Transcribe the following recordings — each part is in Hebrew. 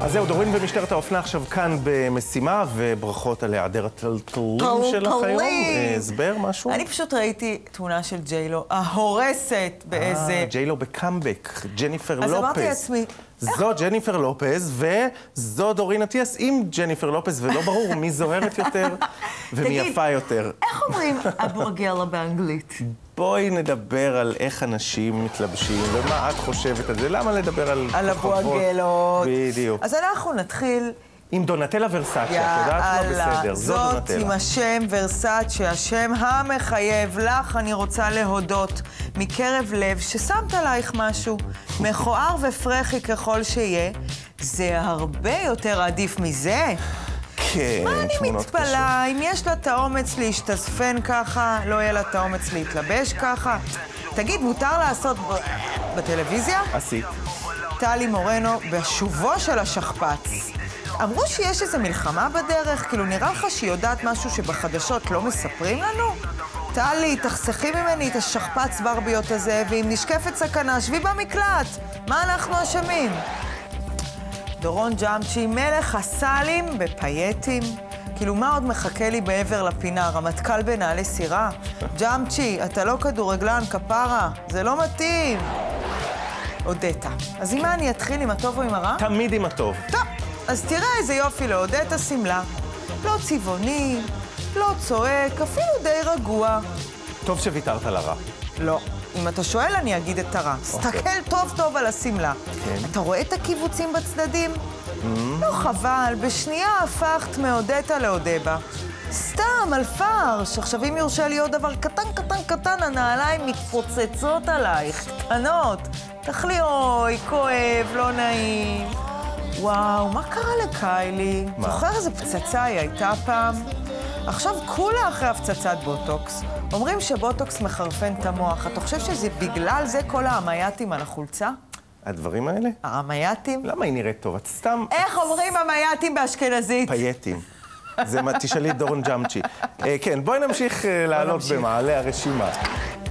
אז זהו, דורין ומשטרת האופנה עכשיו כאן במשימה, וברכות על היעדר הטלטלים שלך היום. הסבר, משהו? אני פשוט ראיתי תמונה של ג'יילו, ההורסת באיזה... ג'יילו בקאמבק, ג'ניפר לופז. אז אמרתי לעצמי... זו ג'ניפר לופז, וזו דורין אטיאס עם ג'ניפר לופז, ולא ברור מי זוהרת יותר ומי יפה יותר. איך אומרים אבורגלה באנגלית? בואי נדבר על איך אנשים מתלבשים, ומה את חושבת על זה. למה לדבר על כוכבות? על אבורגלות. בדיוק. אז אנחנו נתחיל... עם דונטלה ורסאצ'ה, את יודעת מה בסדר, זו דונטלה. זאת עם השם ורסאצ'ה, השם המחייב. לך אני רוצה להודות מקרב לב ששמת עלייך משהו. מכוער ופרחי ככל שיהיה, זה הרבה יותר עדיף מזה. כן, מה אני מתפלאה? אם יש לה את האומץ להשתזפן ככה, לא יהיה לה את האומץ להתלבש ככה? תגיד, מותר לעשות בטלוויזיה? עשית. טלי מורנו בשובו של השכפ"ץ. אמרו שיש איזו מלחמה בדרך, כאילו נראה לך שהיא יודעת משהו שבחדשות לא מספרים לנו? טלי, תחסכי ממני את השכפ"ץ ברביות הזה, ואם נשקפת סכנה, שבי במקלט. מה אנחנו אשמים? דורון ג'אמצ'י, מלך הסלים בפייטים. כאילו, מה עוד מחכה לי בעבר לפינה? רמטכ"ל בנעלי סירה? ג'אמצ'י, אתה לא כדורגלן, כפרה. זה לא מתאים. הודית. אז עם מה אני אתחיל, עם הטוב או עם הרע? תמיד עם הטוב. טוב. אז תראה איזה יופי להודית הסמלה. לא צבעוני, לא צועק, אפילו די רגוע. טוב שוויתרת על הרע. לא. אם אתה שואל, אני אגיד את הרע. סתכל טוב טוב על הסמלה. אתה רואה את הקיבוצים בצדדים? לא חבל, בשנייה הפכת מהודית להודבה. סתם, על פרש. עכשיו אם יורשה לי עוד דבר קטן, הנעליים מתפוצצות עלייך, קטנות. תחלי, אוי, כואב, לא נעים. וואו, מה קרה לקיילי? זוכר איזה פצצה היא הייתה פעם? עכשיו כולה אחרי הפצצת בוטוקס. אומרים שבוטוקס מחרפן את המוח. אתה חושב שזה בגלל זה כל המייטים על החולצה? הדברים האלה? המייטים? למה היא נראית טוב? את סתם... איך אומרים המייטים באשכנזית? פייטים. תשאלי את דורון ג'אמצ'י. כן, בואי נמשיך לעלות במעלה הרשימה.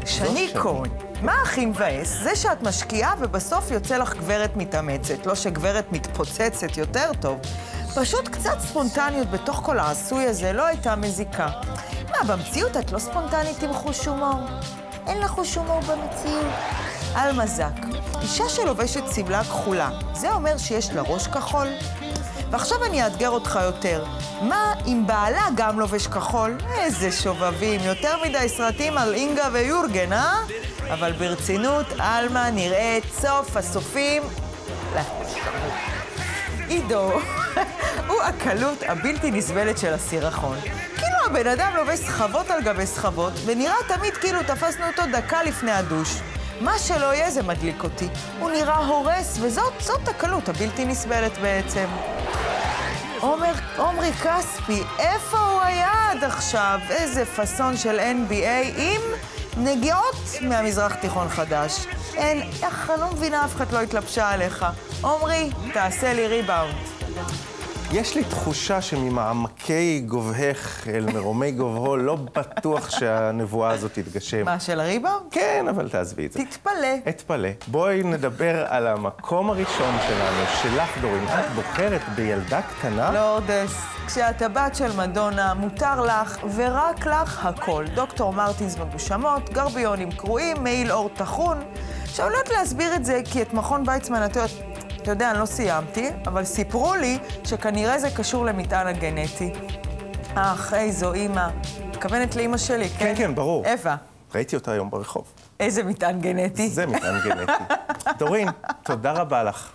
שני כהן. מה הכי מבאס? זה שאת משקיעה ובסוף יוצא לך גברת מתאמצת. לא שגברת מתפוצצת יותר טוב. פשוט קצת ספונטניות בתוך כל העשוי הזה לא הייתה מזיקה. מה, במציאות את לא ספונטנית עם חוש הומור? אין לך חוש הומור במציאות? על מזק. אישה שלובשת שמלה כחולה, זה אומר שיש לה ראש כחול? ועכשיו אני אאתגר אותך יותר. מה אם בעלה גם לובש כחול? איזה שובבים, יותר מדי סרטים על אינגה ויורגן, אה? אבל ברצינות, אלמה נראית סוף הסופים. עידו, הוא הקלות הבלתי נסבלת של הסירחון. כאילו הבן אדם לובש סחבות על גבי סחבות, ונראה תמיד כאילו תפסנו אותו דקה לפני הדוש. מה שלא יהיה זה מדליק אותי. הוא נראה הורס, וזאת הקלות הבלתי נסבלת בעצם. עומרי כספי, איפה הוא היה עד עכשיו? איזה פסון של NBA עם נגיעות מהמזרח תיכון חדש. אני לא מבינה, אף אחד לא התלבשה עליך. עומרי, תעשה לי ריבאונד. יש לי תחושה שממעמקי גובהך אל מרומי גובהו לא בטוח שהנבואה הזאת תתגשם. מה, של הריבאונד? כן, אבל תעזבי את זה. תתפלא. אתפלא. בואי נדבר על המקום הראשון שלנו, שלך דורין. את בוחרת בילדה קטנה? לורדס, כשאת הבת של מדונה, מותר לך ורק לך הכל. דוקטור מרטינס מגושמות, גרביונים קרועים, מעיל אור תחון. עכשיו, אני לא יודעת להסביר את זה, כי את מכון ויצמן, אתה יודע, אני לא סיימתי, אבל סיפרו לי שכנראה זה קשור למטען הגנטי. איזו אימא. מתכוונת לאימא שלי, כן? כן, כן, ברור. אווה. ראיתי אותה היום ברחוב. איזה מטען גנטי? זה מטען גנטי. דורין, תודה רבה לך.